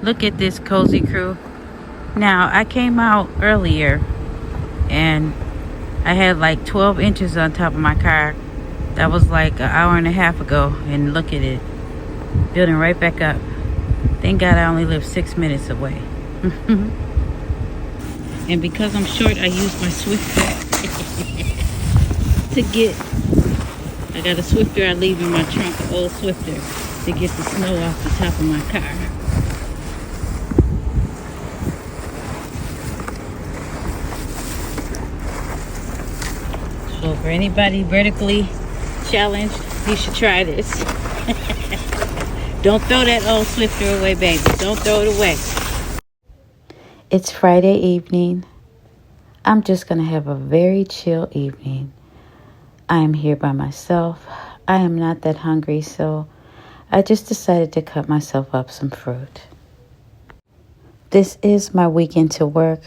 Look at this cozy crew. Now, I came out earlier and I had like 12 inches on top of my car. That was like an hour and a half ago. And look at it, building right back up. Thank God I only live 6 minutes away. And because I'm short, I use my Swifter to get, I got a Swifter I leave in my trunk, an old Swifter, to get the snow off the top of my car. So for anybody vertically challenged, you should try this. Don't throw that old Swifter away, baby. Don't throw it away. It's Friday evening. I'm just going to have a very chill evening. I am here by myself. I am not that hungry, so I just decided to cut myself up some fruit. This is my weekend to work,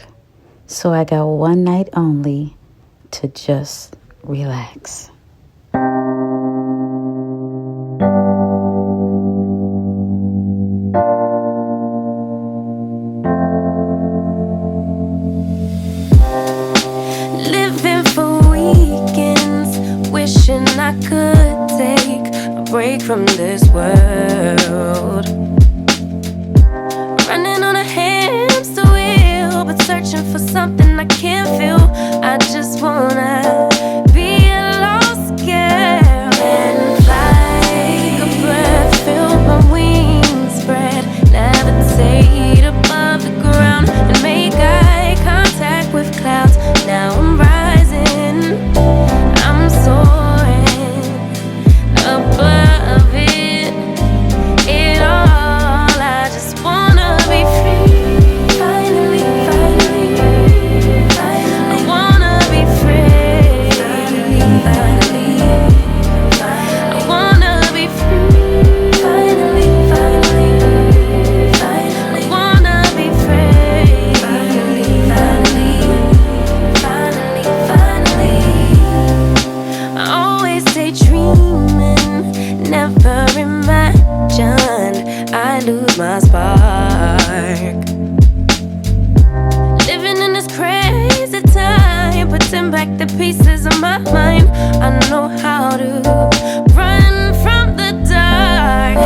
so I got one night only to just relax. Living for weekends, wishing I could take a break from this world. Running on a hamster wheel, but searching for something I can't feel. I just wanna be a lost girl and fly. Take a breath, feel my wings spread, levitate above the ground and make eye contact with clouds. Now I'm rising, I'm soaring above it all. I just wanna be free. Finally, finally, finally. I wanna be free. Finally, finally, finally. I wanna be free. Finally, finally, finally. I wanna be free. Finally, finally, finally, finally. I always stay dreaming, never imagined I lose my spark. Living in this crazy time, putting back the pieces of my mind. I know how to run from the dark.